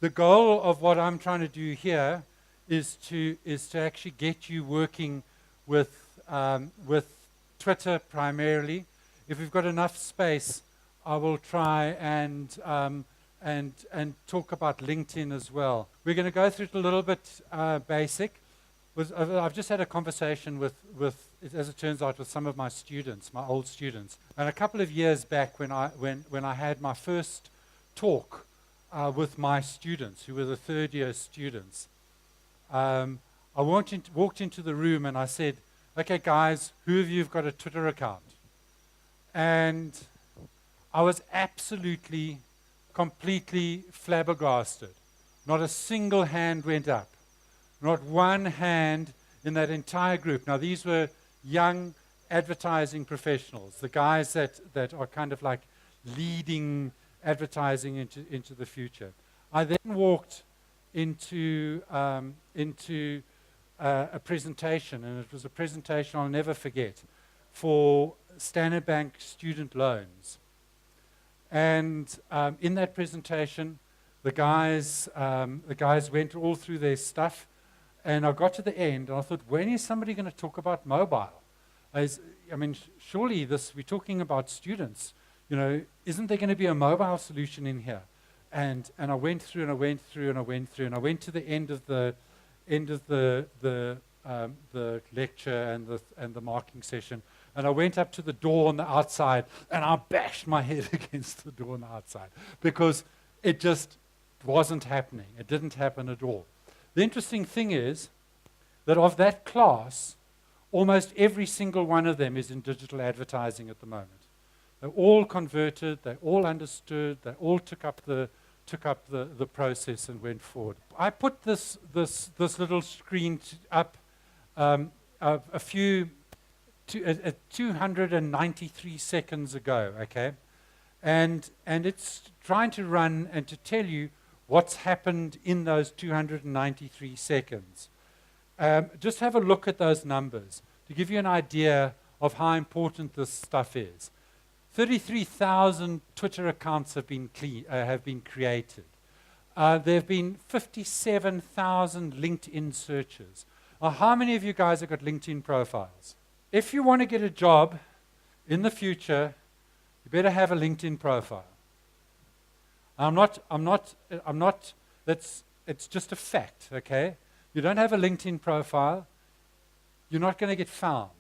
the goal of what I'm trying to do here is to actually get you working with Twitter primarily. If we've got enough space, I will try and talk about LinkedIn as well. We're going to go through it a little bit basic. I've just had a conversation with, as it turns out, with some of my students, my old students. And a couple of years back, when I had my first talk with my students, who were the third-year students, I walked into the room and I said, "Okay, guys, who of you've got a Twitter account?" And I was absolutely, completely flabbergasted. Not a single hand went up. Not one hand in that entire group. Now, these were young advertising professionals, the guys that are kind of like leading advertising into the future. I then walked into a presentation, and it was a presentation I'll never forget, for Standard Bank student loans. And in that presentation, the guys went all through their stuff, and I got to the end, and I thought, when is somebody going to talk about mobile? Surely we're talking about students. Isn't there going to be a mobile solution in here? And I went through and I went through and I went through, and I went to the end of the lecture and the marking session, and I went up to the door on the outside, and I bashed my head against the door on the outside because it just wasn't happening. It didn't happen at all. The interesting thing is that of that class, almost every single one of them is in digital advertising at the moment. They all converted, they all understood, they all took up the process and went forward. I put this little screen up a 293 seconds ago, okay? And it's trying to run and to tell you what's happened in those 293 seconds. Just have a look at those numbers to give you an idea of how important this stuff is. 33,000 Twitter accounts have been created. There have been 57,000 LinkedIn searches. Now, how many of you guys have got LinkedIn profiles? If you want to get a job in the future, you better have a LinkedIn profile. It's just a fact, okay? You don't have a LinkedIn profile, you're not going to get found.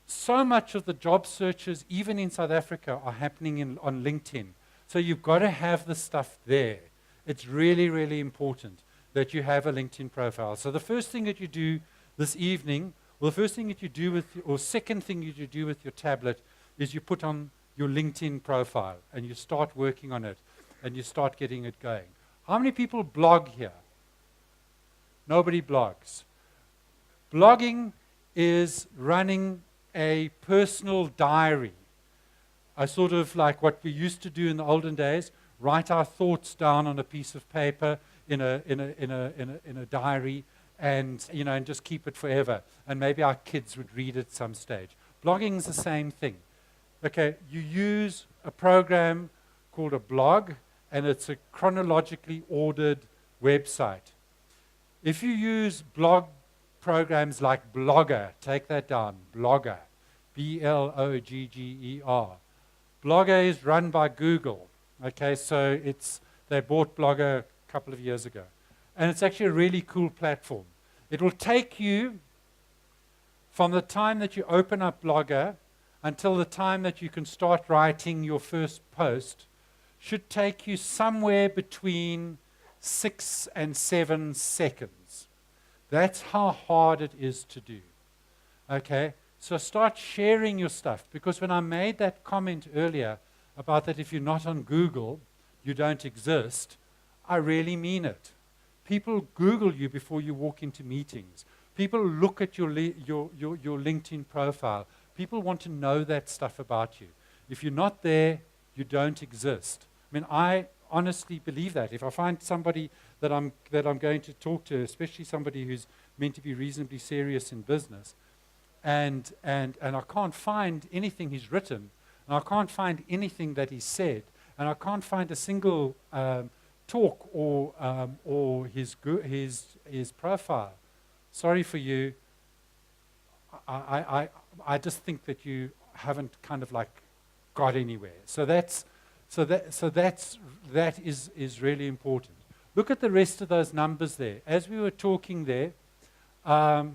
So much of the job searches, even in South Africa, are happening on LinkedIn. So you've got to have the stuff there. It's really, really important that you have a LinkedIn profile. So the first thing that you do this evening, or the first thing that you do or second thing that you do with your tablet, is you put on your LinkedIn profile and you start working on it and you start getting it going. How many people blog here? Nobody blogs. Blogging is running a personal diary. I sort of like what we used to do in the olden days, write our thoughts down on a piece of paper in a diary, and just keep it forever. And maybe our kids would read it some stage. Blogging is the same thing. Okay, you use a program called a blog, and it's a chronologically ordered website. If you use blog programs like Blogger, take that down, Blogger, Blogger. Blogger is run by Google. Okay, so they bought Blogger a couple of years ago. And it's actually a really cool platform. It will take you from the time that you open up Blogger until the time that you can start writing your first post, should take you somewhere between 6 and 7 seconds. That's how hard it is to do. Okay? So start sharing your stuff, because when I made that comment earlier about that if you're not on Google, you don't exist, I really mean it. People Google you before you walk into meetings. People look at your LinkedIn profile. People want to know that stuff about you. If you're not there, you don't exist. I mean, I honestly believe that. If I find somebody that I'm going to talk to, especially somebody who's meant to be reasonably serious in business, and I can't find anything he's written, and I can't find anything that he's said, and I can't find a single talk or his profile, sorry for you. I just think that you haven't kind of like got anywhere. That is really important. Look at the rest of those numbers there. As we were talking there, there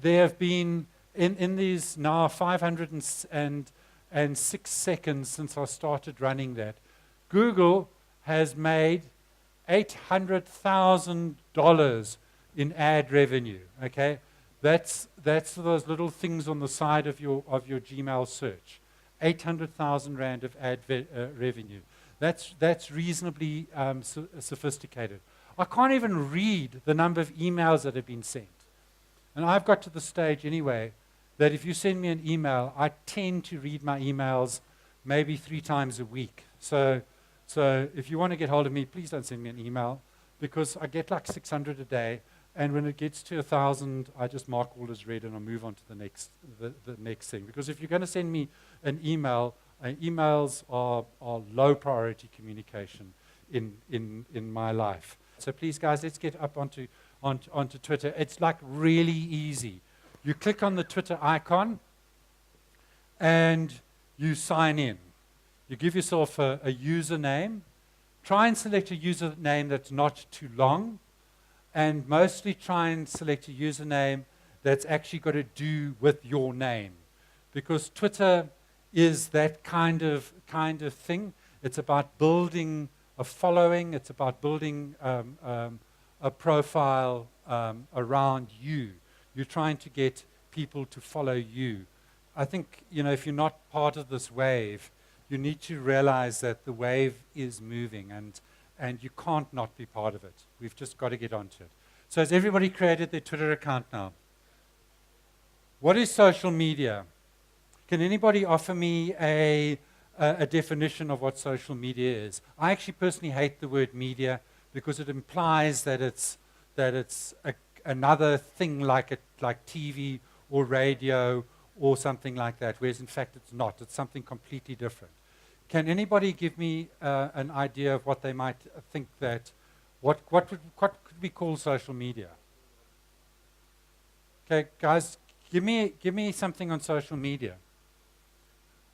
have been in these now 506 seconds since I started running that, Google has made $800,000 in ad revenue. Okay, that's those little things on the side of your Gmail search. 800,000 rand of ad revenue. That's reasonably sophisticated. I can't even read the number of emails that have been sent. And I've got to the stage anyway that if you send me an email, I tend to read my emails maybe 3 times a week. So if you want to get hold of me, please don't send me an email, because I get like 600 a day. And when it gets to 1,000, I just mark all as read and I move on to the next thing. Because if you're going to send me an email, emails are low priority communication in my life. So please, guys, let's get up onto Twitter. It's like really easy. You click on the Twitter icon and you sign in. You give yourself a username. Try and select a username that's not too long, and mostly try and select a username that's actually got to do with your name, because Twitter is that kind of thing. It's about building a following. It's about building a profile around you. You're trying to get people to follow you. I think, if you're not part of this wave, you need to realize that the wave is moving, and you can't not be part of it. We've just got to get onto it. So has everybody created their Twitter account now? What is social media? Can anybody offer me a definition of what social media is? I actually personally hate the word media because it implies that it's another thing like TV or radio or something like that, whereas in fact it's not. It's something completely different. Can anybody give me an idea of what they might think that, what could we call social media? Okay, guys, give me something on social media.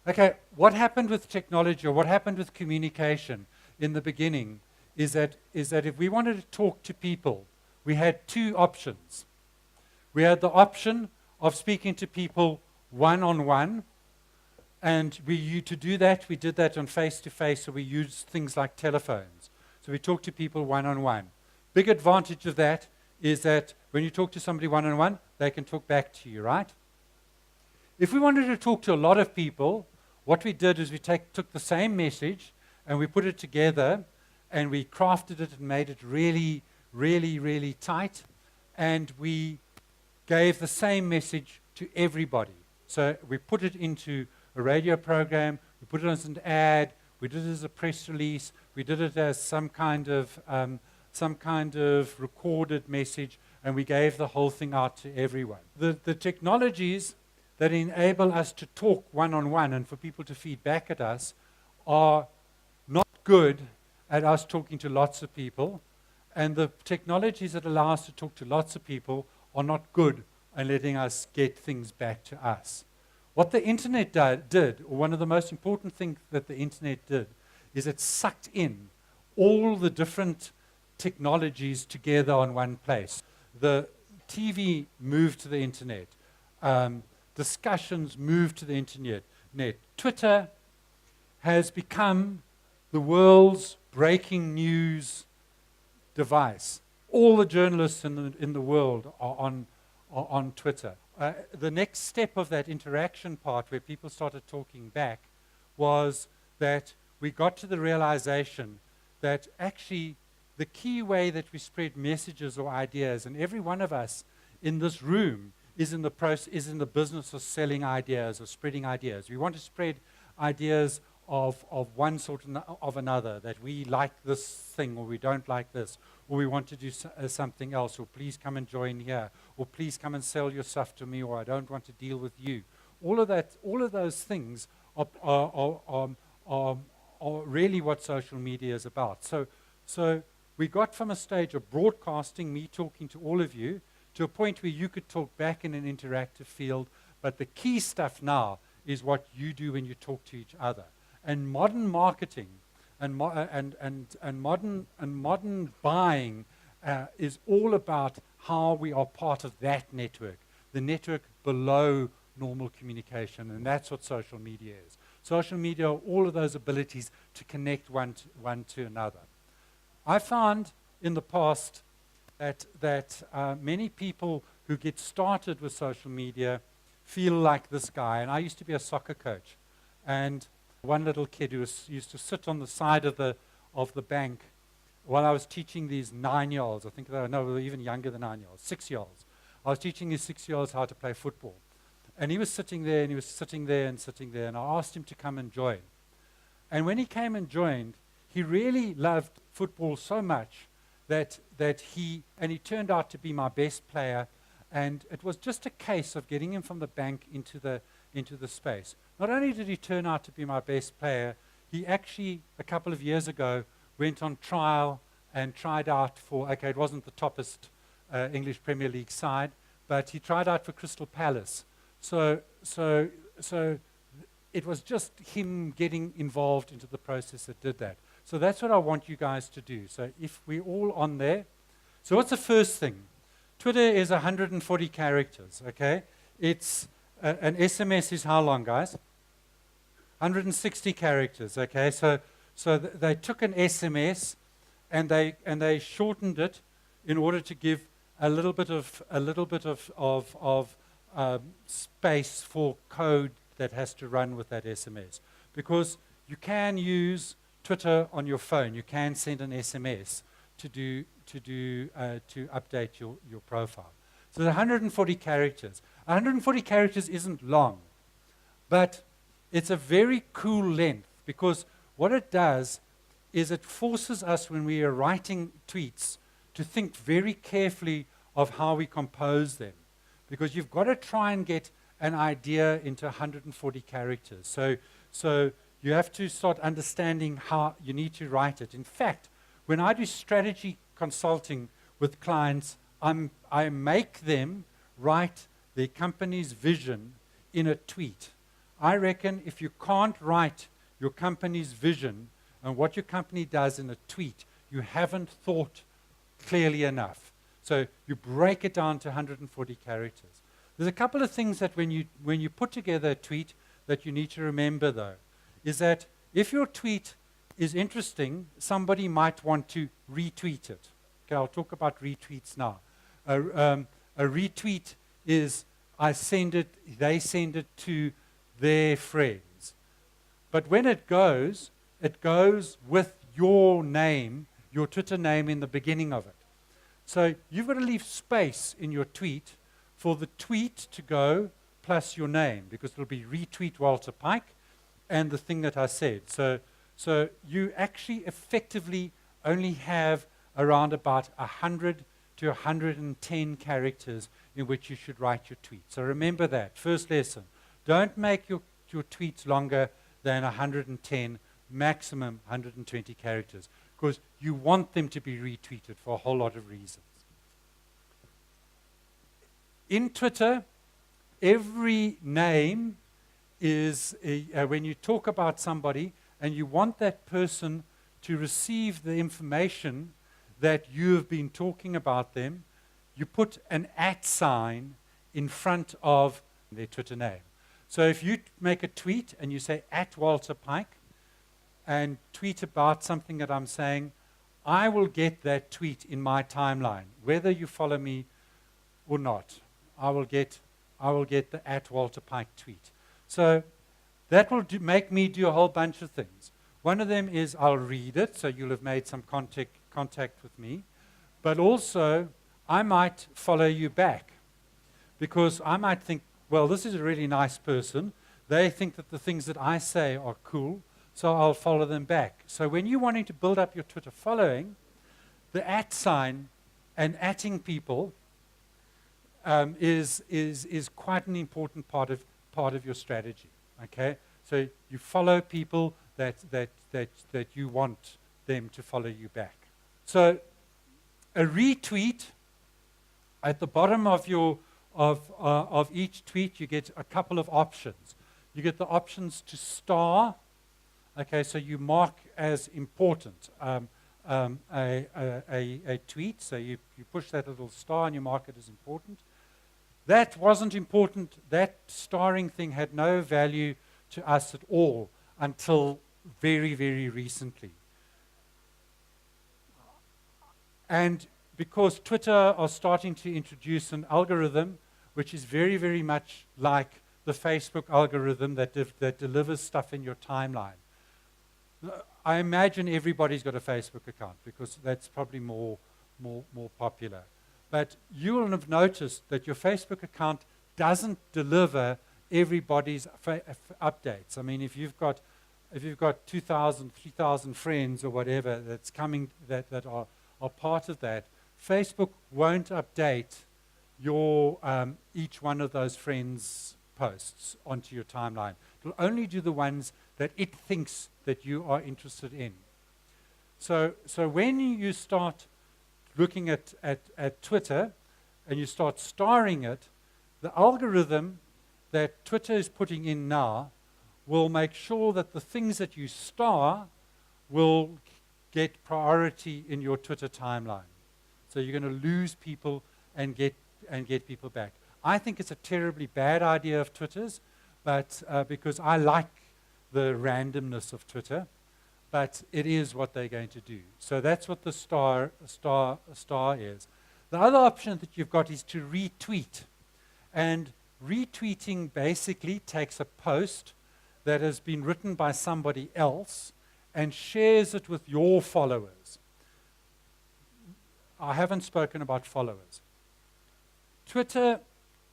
Okay, what happened with technology, or what happened with communication in the beginning is that if we wanted to talk to people, we had 2 options. We had the option of speaking to people one-on-one, and to do that, we did that on face-to-face, so we used things like telephones. So we talked to people one-on-one. Big advantage of that is that when you talk to somebody one-on-one, they can talk back to you, right? If we wanted to talk to a lot of people, what we did is we took the same message and we put it together and we crafted it and made it really, really, really tight, and we gave the same message to everybody. So we put it into a radio program, we put it as an ad, we did it as a press release, we did it as some kind of recorded message, and we gave the whole thing out to everyone. The technologies that enable us to talk one-on-one and for people to feed back at us are not good at us talking to lots of people, and the technologies that allow us to talk to lots of people are not good at letting us get things back to us. What the internet did, or one of the most important things that the internet did, is it sucked in all the different technologies together on one place. The TV moved to the internet. Discussions moved to the internet. Twitter has become the world's breaking news device. All the journalists in the world are on Twitter. The next step of that interaction part, where people started talking back, was that we got to the realization that actually the key way that we spread messages or ideas, and every one of us in this room is in the business of selling ideas or spreading ideas. We want to spread ideas of one sort of another, that we like this thing or we don't like this, or we want to do something else, or please come and join here, or please come and sell your stuff to me, or I don't want to deal with you. All of those things are are really what social media is about. So we got from a stage of broadcasting, me talking to all of you, to a point where you could talk back in an interactive field, but the key stuff now is what you do when you talk to each other. And modern marketing and modern buying is all about how we are part of that network, the network below normal communication, and that's what social media is. Social media are all of those abilities to connect one to another. I found in the past that many people who get started with social media feel like this guy. And I used to be a soccer coach, and one little kid who used to sit on the side of the bank while I was teaching these 9-year-olds. I think they were even younger than 9-year-olds, 6-year-olds. I was teaching these 6-year-olds how to play football. And he was sitting there, and he was sitting there and sitting there, and I asked him to come and join. And when he came and joined, he really loved football so much that he turned out to be my best player, and it was just a case of getting him from the bank into the space. Not only did he turn out to be my best player, he actually, a couple of years ago, went on trial and tried out for, okay, it wasn't the toppest English Premier League side, but he tried out for Crystal Palace. So it was just him getting involved into the process that did that. So that's what I want you guys to do. So if we're all on there. So what's the first thing? Twitter is 140 characters, okay? It's an SMS is how long, guys? 160 characters, okay? So they took an SMS and they shortened it in order to give a little bit of space for code that has to run with that SMS, because you can use Twitter on your phone. You can send an SMS to update your profile. So the 140 characters. 140 characters isn't long, but it's a very cool length, because what it does is it forces us, when we are writing tweets, to think very carefully of how we compose them, because you've got to try and get an idea into 140 characters. So you have to start understanding how you need to write it. In fact, when I do strategy consulting with clients, I make them write their company's vision in a tweet. I reckon if you can't write your company's vision and what your company does in a tweet, you haven't thought clearly enough. So you break it down to 140 characters. There's a couple of things that when you put together a tweet that you need to remember, though, is that if your tweet is interesting, somebody might want to retweet it. Okay, I'll talk about retweets now. A retweet is they send it to their friends. But when it goes with your name, your Twitter name in the beginning of it. So you've got to leave space in your tweet for the tweet to go plus your name, because it'll be retweet Walter Pike and the thing that I said. So you actually effectively only have around about 100 to 110 characters in which you should write your tweet. So remember that. First lesson. Don't make your tweets longer than 110, maximum 120 characters, because you want them to be retweeted for a whole lot of reasons. In Twitter, every name is, when you talk about somebody and you want that person to receive the information that you have been talking about them, you put an @ sign in front of their Twitter name. So if you make a tweet and you say @Walter Pike and tweet about something that I'm saying, I will get that tweet in my timeline, whether you follow me or not. I will get the @Walter Pike tweet. So that will make me do a whole bunch of things. One of them is I'll read it, so you'll have made some contact with me. But also, I might follow you back, because I might think, well, this is a really nice person. They think that the things that I say are cool, so I'll follow them back. So when you're wanting to build up your Twitter following, the @ sign and @ing people is quite an important part of your strategy. Okay, so you follow people, that you want them to follow you back. So a retweet, at the bottom of each tweet, you get a couple of options. You get the options to star. Okay, so you mark as important a tweet. So you push that little star and you mark it as important. That wasn't important. That starring thing had no value to us at all until very, very recently. And because Twitter are starting to introduce an algorithm which is very, very much like the Facebook algorithm that delivers stuff in your timeline. I imagine everybody's got a Facebook account because that's probably more popular. But you will have noticed that your Facebook account doesn't deliver everybody's updates. I mean, if you've got 2,000, 3,000 friends or whatever that's coming that are part of that, Facebook won't update your each one of those friends' posts onto your timeline. It'll only do the ones that it thinks that you are interested in. So when you start looking at Twitter and you start starring it, the algorithm that Twitter is putting in now will make sure that the things that you star will get priority in your Twitter timeline. So you're going to lose people and get people back. I think it's a terribly bad idea of Twitter's, but because I like the randomness of Twitter, but it is what they're going to do. So that's what the star is. The other option that you've got is to retweet. And retweeting basically takes a post that has been written by somebody else and shares it with your followers. I haven't spoken about followers. Twitter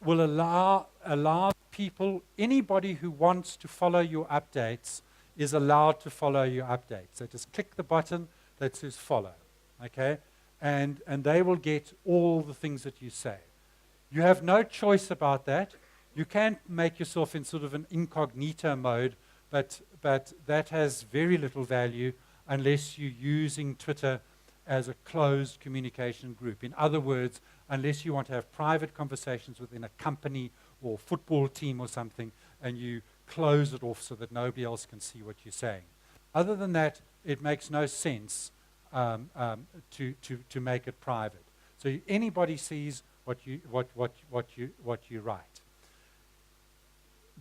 will allow people, anybody who wants to follow your updates is allowed to follow your updates. So just click the button that says follow, okay? And they will get all the things that you say. You have no choice about that. You can't make yourself in sort of an incognito mode, but that has very little value unless you're using Twitter as a closed communication group. In other words, unless you want to have private conversations within a company or football team or something, and you close it off so that nobody else can see what you're saying. Other than that, it makes no sense to make it private. So anybody sees what you write.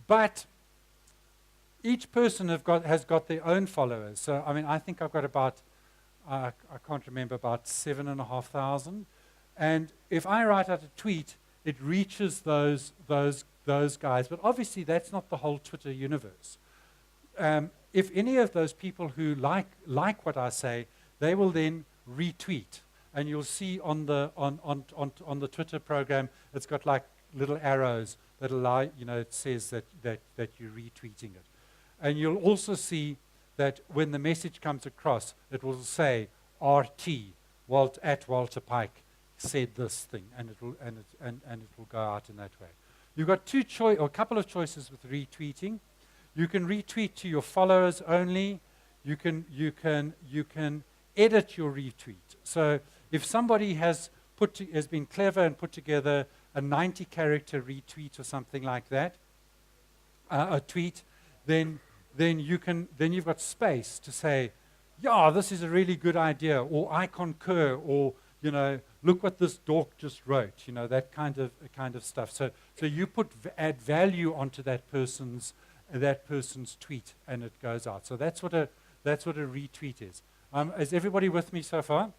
But each person has got their own followers. So I mean, I think I've got about I can't remember, about 7,500. And if I write out a tweet, it reaches those guys. But obviously, that's not the whole Twitter universe. If any of those people who like what I say, they will then retweet. And you'll see on the Twitter program, it's got like little arrows that allow, it says that you're retweeting it. And you'll also see that when the message comes across, it will say RT, at Walter Pike said this thing, and it will go out in that way. You've got a couple of choices with retweeting. You can retweet to your followers only. You can edit your retweet. So if somebody has been clever and put together a 90-character retweet or something like that, a tweet, then you've got space to say, yeah, this is a really good idea, or I concur, or look what this dork just wrote, that kind of stuff. So you add value onto that person's tweet, and it goes out. So that's what a retweet is. Is everybody with me so far?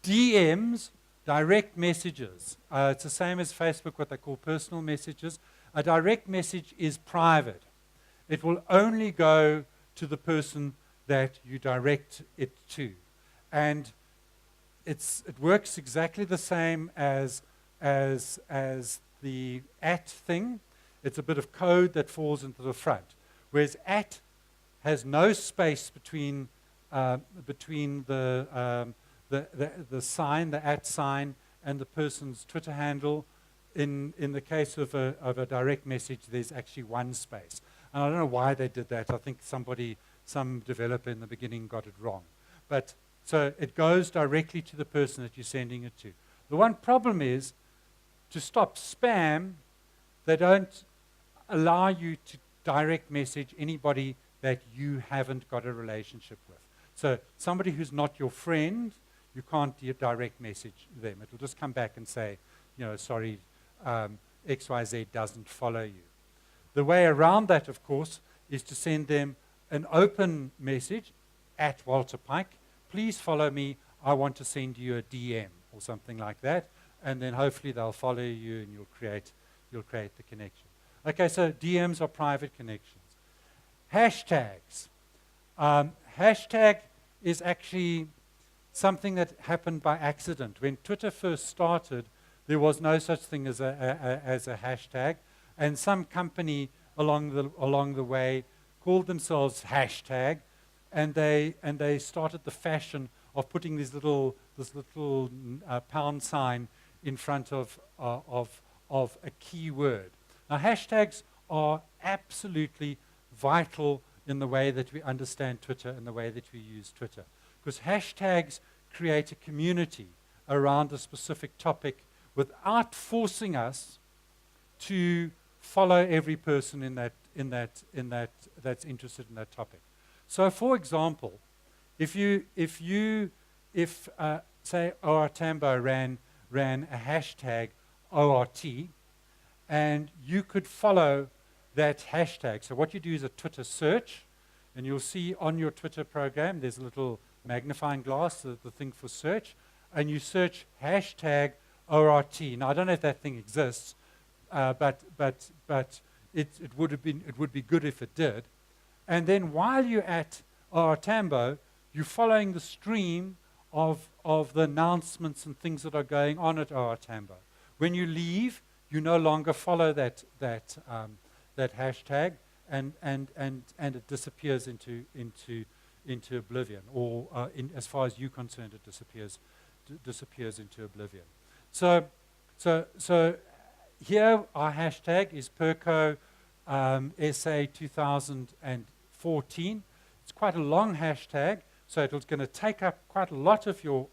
DMs, direct messages. It's the same as Facebook, what they call personal messages. A direct message is private. It will only go to the person that you direct it to. And it works exactly the same as the @ thing. It's a bit of code that falls into the front. Whereas @ has no space between the sign, the @ sign, and the person's Twitter handle. In the case of a direct message, there's actually one space. And I don't know why they did that. I think some developer in the beginning got it wrong. But so it goes directly to the person that you're sending it to. The one problem is, to stop spam, they don't allow you to direct message anybody that you haven't got a relationship with. So somebody who's not your friend, you can't direct message them. It'll just come back and say, sorry, XYZ doesn't follow you. The way around that, of course, is to send them an open message at Walter Pike. Please follow me. I want to send you a DM or something like that. And then hopefully they'll follow you and you'll create the connection. Okay, so DMs are private connections. Hashtags. Hashtag is actually something that happened by accident. When Twitter first started, there was no such thing as a hashtag, and some company along the way called themselves Hashtag, and they started the fashion of putting this little pound sign in front of a keyword. Now, hashtags are absolutely vital in the way that we understand Twitter and the way that we use Twitter, because hashtags create a community around a specific topic without forcing us to follow every person that's interested in that topic. So, for example, if say OR Tambo ran a hashtag ORT, and you could follow that hashtag. So what you do is a Twitter search, and you'll see on your Twitter program there's a little magnifying glass, the thing for search, and you search hashtag ORT. Now I don't know if that thing exists, but it would be good if it did. And then while you're at OR Tambo, you're following the stream of the announcements and things that are going on at OR Tambo. When you leave, you no longer follow that hashtag, and it disappears into oblivion, or as far as you're concerned, it disappears into oblivion. So here our hashtag is Perco SA 2014. It's quite a long hashtag, so it's going to take up quite a lot of your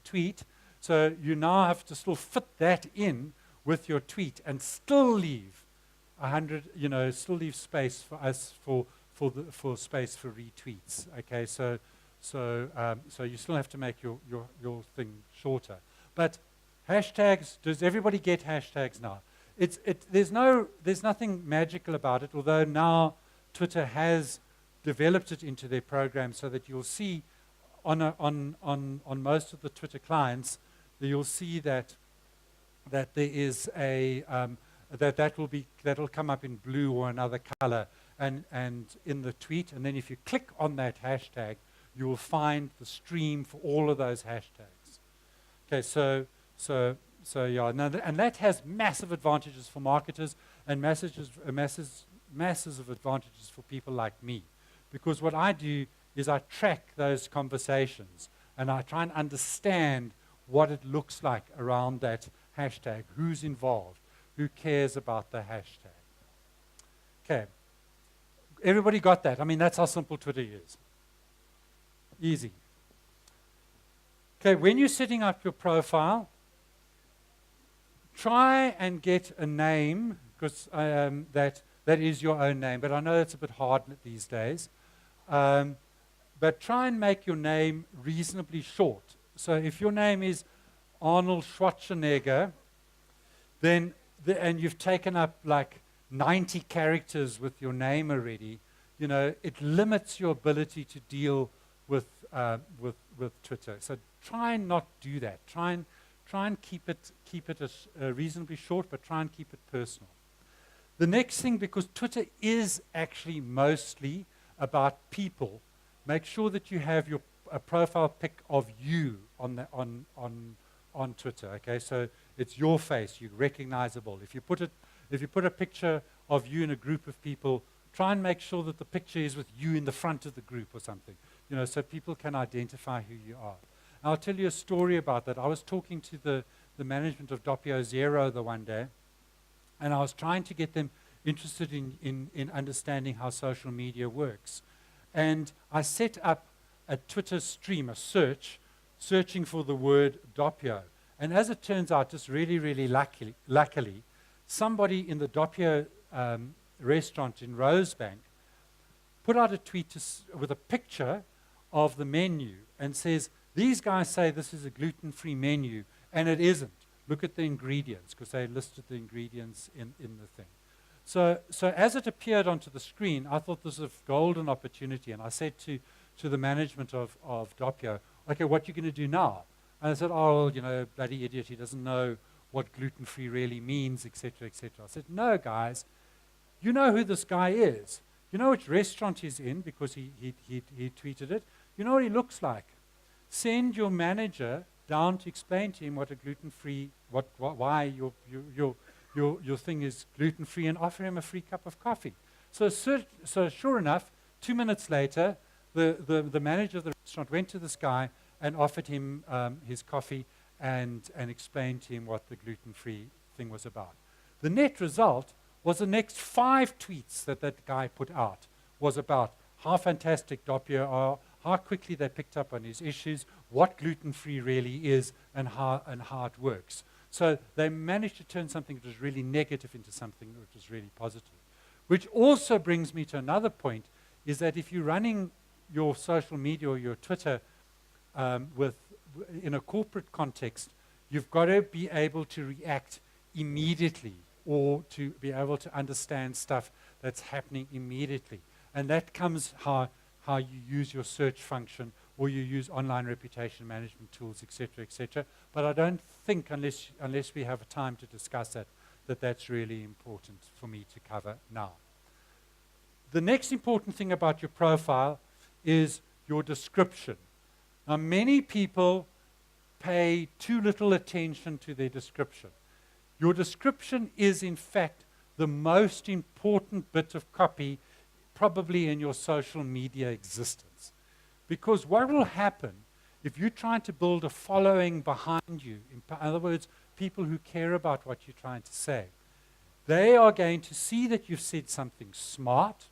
tweet. So you now have to still fit that in with your tweet and still leave still leave space for us for space for retweets. Okay, so you still have to make your thing shorter. But hashtags, does everybody get hashtags now? There's nothing magical about it, although now Twitter has developed it into their program so that you'll see on most of the Twitter clients, you'll see that there is a that'll come up in blue or another color and in the tweet, and then if you click on that hashtag, you will find the stream for all of those hashtags. Okay, so yeah, now and that has massive advantages for marketers and masses of advantages for people like me, because what I do is I track those conversations and I try and understand what it looks like around that hashtag, who's involved, who cares about the hashtag. Okay, everybody got that? I mean, that's how simple Twitter is. Easy. Okay, when you're setting up your profile, try and get a name, because that is your own name, but I know it's a bit hard these days. But try and make your name reasonably short. So if your name is Arnold Schwarzenegger, and you've taken up like 90 characters with your name already, it limits your ability to deal with Twitter. So try and not do that. Try and keep it as reasonably short, but try and keep it personal. The next thing, because Twitter is actually mostly about people, make sure that you have a profile pic of you on Twitter. Okay, so it's your face, you're recognizable. If you put a picture of you in a group of people, try and make sure that the picture is with you in the front of the group or something, so people can identify who you are. And I'll tell you a story about that. I was talking to the management of Doppio Zero the one day, and I was trying to get them interested in understanding how social media works. And I set up a Twitter stream, a searching for the word Doppio. And as it turns out, just really, really luckily, somebody in the Doppio restaurant in Rosebank put out a tweet with a picture of the menu and says, these guys say this is a gluten-free menu, and it isn't. Look at the ingredients, because they listed the ingredients in the thing. So as it appeared onto the screen, I thought this was a golden opportunity, and I said to the management of Doppio, okay, what are you going to do now? And I said, oh, well, you know, bloody idiot, he doesn't know what gluten-free really means, etc., etc. I said, no, guys, you know who this guy is. You know which restaurant he's in, because he tweeted it. You know what he looks like. Send your manager down to explain to him what a gluten-free, why your thing is gluten-free, and offer him a free cup of coffee. So sure enough, 2 minutes later, the manager of the restaurant went to this guy and offered him his coffee and explained to him what the gluten-free thing was about. The net result was the next 5 tweets that guy put out was about how fantastic Doppio are, how quickly they picked up on his issues, what gluten-free really is, and how it works. So they managed to turn something that was really negative into something that was really positive. Which also brings me to another point, is that if you're running your social media or your Twitter in a corporate context, you've got to be able to react immediately, or to be able to understand stuff that's happening immediately. And that comes how you use your search function, or you use online reputation management tools, etc., etc. But I don't think, unless we have time to discuss that, that's really important for me to cover now. The next important thing about your profile is your description. Now, many people pay too little attention to their description. Your description is, in fact, the most important bit of copy probably in your social media existence. Because what will happen if you're trying to build a following behind you, in other words, people who care about what you're trying to say, they are going to see that you've said something smart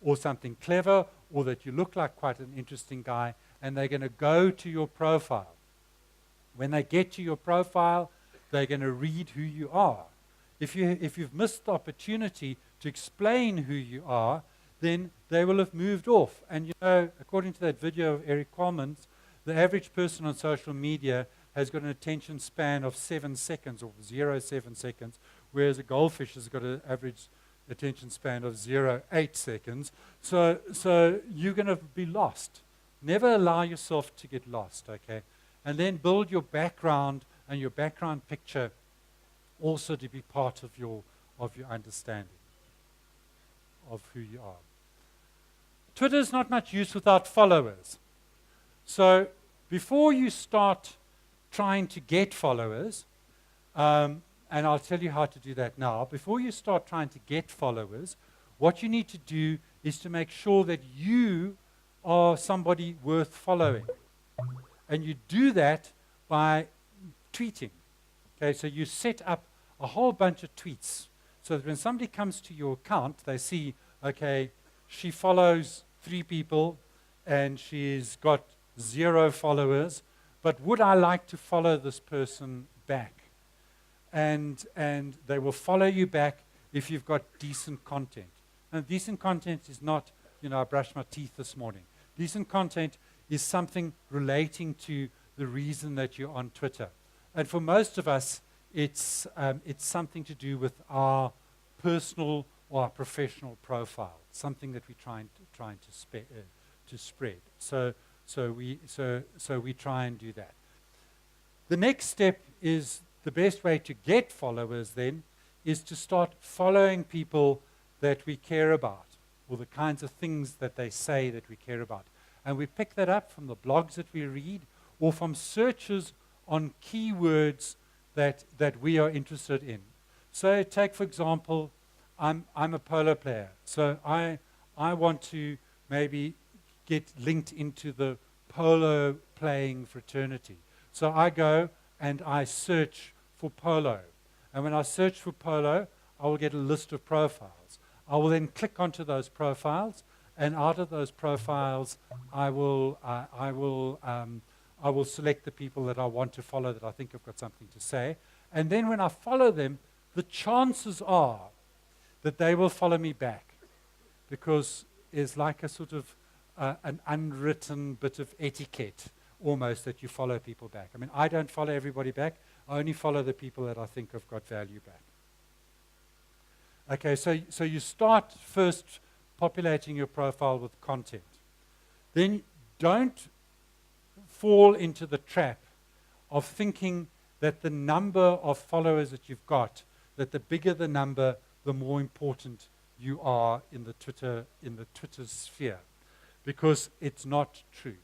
or something clever, or that you look like quite an interesting guy, and they're going to go to your profile. When they get to your profile, they're going to read who you are. If you've missed the opportunity to explain who you are, then they will have moved off. And you know, according to that video of Eric Coleman's, the average person on social media has got an attention span of 7 seconds, or 0.7 seconds, whereas a goldfish has got an average attention span of 0.8 seconds. So you're going to be lost. Never allow yourself to get lost, okay? And then build your background and your background picture also to be part of your understanding of who you are. Twitter is not much use without followers. So before you start trying to get followers, and I'll tell you how to do that now, before you start trying to get followers, what you need to do is to make sure that you are somebody worth following. And you do that by tweeting. Okay, so you set up a whole bunch of tweets so that when somebody comes to your account, they see, okay, she follows 3 people and she's got 0 followers, but would I like to follow this person back? And they will follow you back if you've got decent content. And decent content is not, you know, I brushed my teeth this morning. Decent content is something relating to the reason that you're on Twitter. And for most of us, it's something to do with our personal or our professional profile, something that we're trying to spread. So we try and do that. The next step is the best way to get followers then is to start following people that we care about, or the kinds of things that they say that we care about. And we pick that up from the blogs that we read, or from searches on keywords that we are interested in. So take, for example, I'm a polo player. So I want to maybe get linked into the polo playing fraternity. So I go and I search for polo. And when I search for polo, I will get a list of profiles. I will then click onto those profiles, and out of those profiles, I will select the people that I want to follow that I think have got something to say. And then when I follow them, the chances are that they will follow me back, because it's like a sort of an unwritten bit of etiquette almost that you follow people back. I mean, I don't follow everybody back. I only follow the people that I think have got value back. Okay, so you start first populating your profile with content. Then don't fall into the trap of thinking that the number of followers that you've got, that the bigger the number, the more important you are in the Twitter sphere, because it's not true.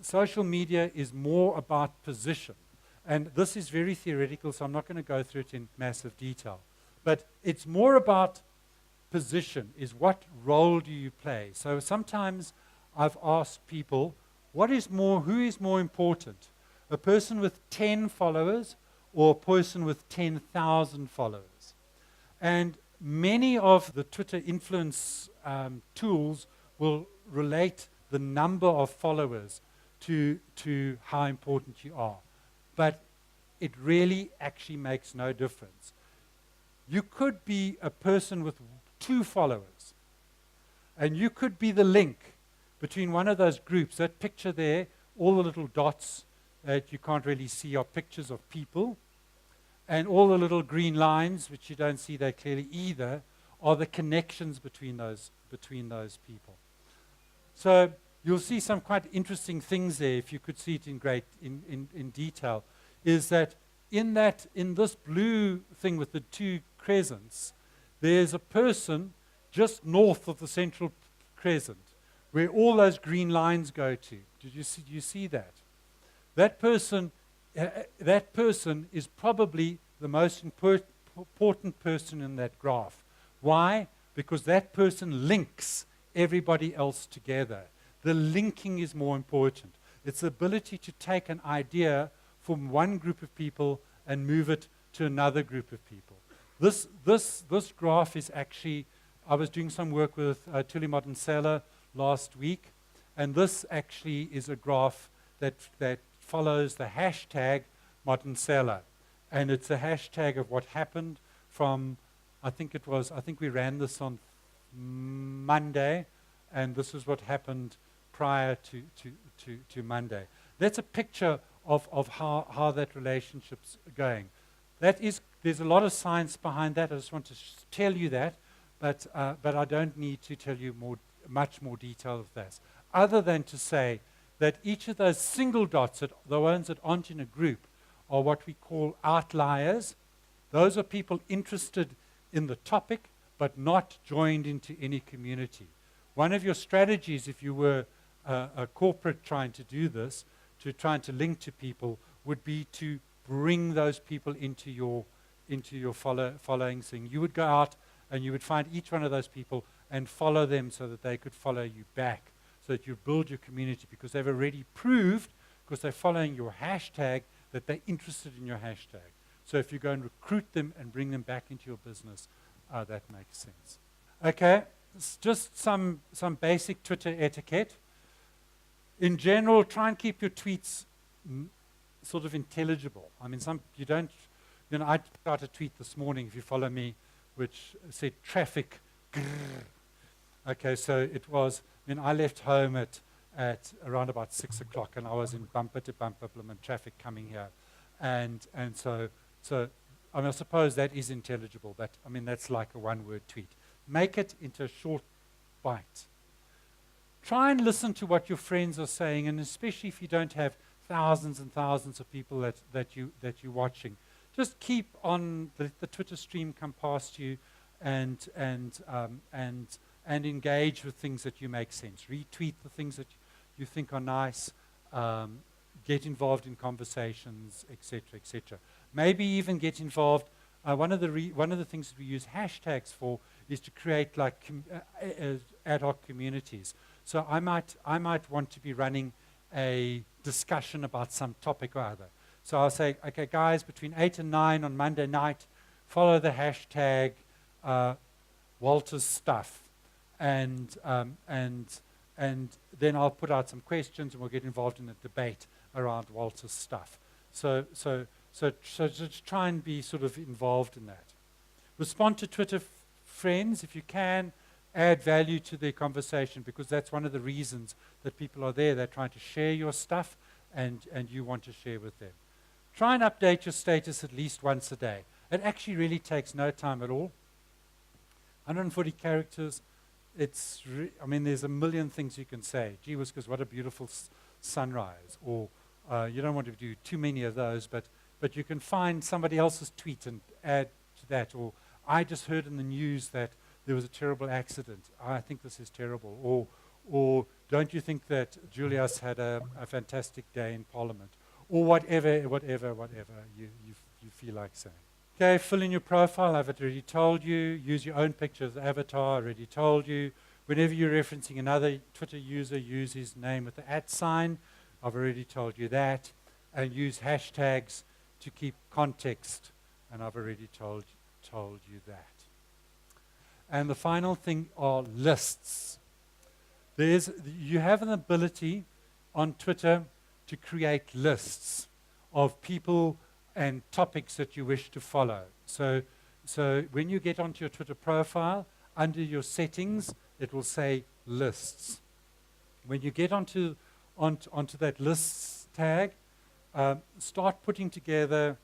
Social media is more about position. And this is very theoretical, so I'm not going to go through it in massive detail. But it's more about position, is what role do you play? So sometimes I've asked people, who is more important? A person with 10 followers or a person with 10,000 followers? And many of the Twitter influence tools will relate the number of followers to how important you are. But it really actually makes no difference. You could be a person with 2 followers, and you could be the link between one of those groups. That picture there, all the little dots that you can't really see are pictures of people, and all the little green lines, which you don't see that clearly either, are the connections between those people. So you'll see some quite interesting things there, if you could see it in detail, is that in this blue thing with the 2 crescents, there's a person just north of the central crescent where all those green lines go to. Do you see that? That person is probably the most important person in that graph. Why? Because that person links everybody else together. The linking is more important. It's the ability to take an idea from one group of people and move it to another group of people. This graph is actually, I was doing some work with Tuli Modensela last week, and this actually is a graph that follows the hashtag Modensela. And it's a hashtag of what happened from, I think we ran this on Monday, and this is what happened prior to Monday. That's a picture of how that relationship's going. There's a lot of science behind that. I just want to tell you that, but I don't need to tell you much more detail of that, other than to say that each of those single dots, the ones that aren't in a group, are what we call outliers. Those are people interested in the topic, but not joined into any community. One of your strategies, if you were a corporate trying to do this, trying to link to people, would be to bring those people into your following thing. You would go out and you would find each one of those people and follow them so that they could follow you back, so that you build your community, because they've already proved, because they're following your hashtag, that they're interested in your hashtag. So if you go and recruit them and bring them back into your business, that makes sense. Okay, it's just some basic Twitter etiquette. In general, try and keep your tweets sort of intelligible. I mean, I put out a tweet this morning, if you follow me, which said traffic. Grrr. Okay, so it was, I left home at around about 6 o'clock, and I was in bumper to bumper traffic coming here. And so I suppose that is intelligible, but that's like a one-word tweet. Make it into a short bite. Try and listen to what your friends are saying, and especially if you don't have thousands and thousands of people that you're watching. Just keep on the Twitter stream come past you, and engage with things that you make sense. Retweet the things that you think are nice. Get involved in conversations, etc., etc. Maybe even get involved. One of the things that we use hashtags for is to create like ad hoc communities. So I might want to be running a discussion about some topic or other. So I'll say, okay, guys, between 8 and 9 on Monday night, follow the hashtag Walter's stuff, and then I'll put out some questions and we'll get involved in a debate around Walter's stuff. So just try and be sort of involved in that. Respond to Twitter friends if you can. Add value to their conversation, because that's one of the reasons that people are there. They're trying to share your stuff, and you want to share with them. Try and update your status at least once a day. It actually really takes no time at all. 140 characters. I mean, there's a million things you can say. Gee whiskers, what a beautiful sunrise. Or you don't want to do too many of those, but you can find somebody else's tweet and add to that. Or I just heard in the news that there was a terrible accident. I think this is terrible. Or don't you think that Julius had a fantastic day in Parliament? Or whatever you feel like saying. Okay, fill in your profile. I've already told you. Use your own picture as avatar. I already told you. Whenever you're referencing another Twitter user, use his name with the @sign. I've already told you that. And use hashtags to keep context. And I've already told you that. And the final thing are lists. You have an ability on Twitter to create lists of people and topics that you wish to follow. So when you get onto your Twitter profile, under your settings, it will say lists. When you get onto that lists tag, start putting together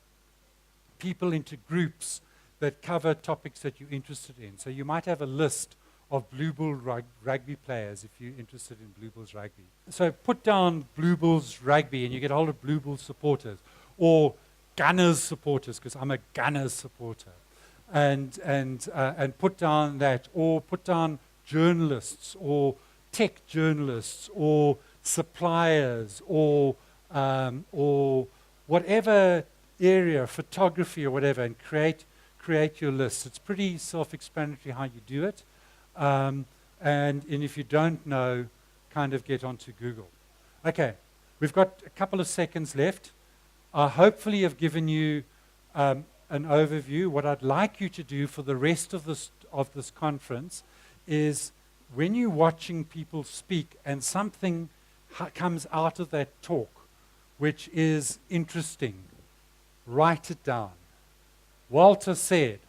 people into groups that cover topics that you're interested in. So you might have a list of Blue Bull rugby players if you're interested in Blue Bulls rugby. So put down Blue Bulls rugby and you get a hold of Blue Bulls supporters, or Gunners supporters, because I'm a Gunners supporter. And put down that, or put down journalists, or tech journalists, or suppliers, or whatever area, photography or whatever, and create your list. It's pretty self-explanatory how you do it. And if you don't know, kind of get onto Google. Okay, we've got a couple of seconds left. I hopefully have given you an overview. What I'd like you to do for the rest of this conference is, when you're watching people speak and something comes out of that talk which is interesting, write it down. Walter said,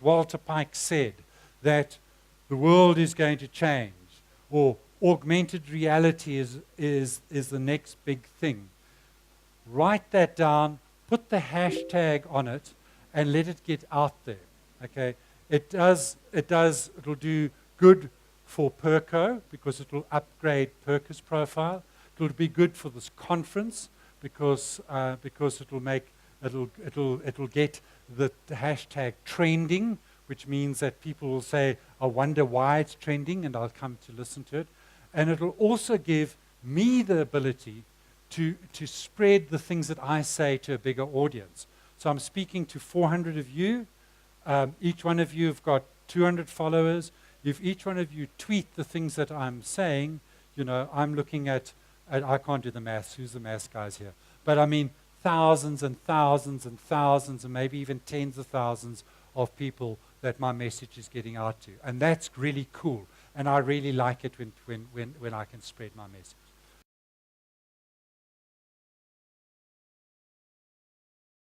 @Walter Pike said, that the world is going to change, or augmented reality is the next big thing. Write that down, put the hashtag on it, and let it get out there. Okay? It'll do good for Perco, because it will upgrade Perco's profile. It'll be good for this conference, because it'll get the hashtag trending, which means that people will say, I wonder why it's trending, and I'll come to listen to it. And it'll also give me the ability to spread the things that I say to a bigger audience. So I'm speaking to 400 of you. Each one of you have got 200 followers. If each one of you tweet the things that I'm saying, I'm looking at I can't do the maths. Who's the maths guys here? But I mean, thousands and thousands and thousands, and maybe even tens of thousands of people that my message is getting out to. And that's really cool. And I really like it when I can spread my message.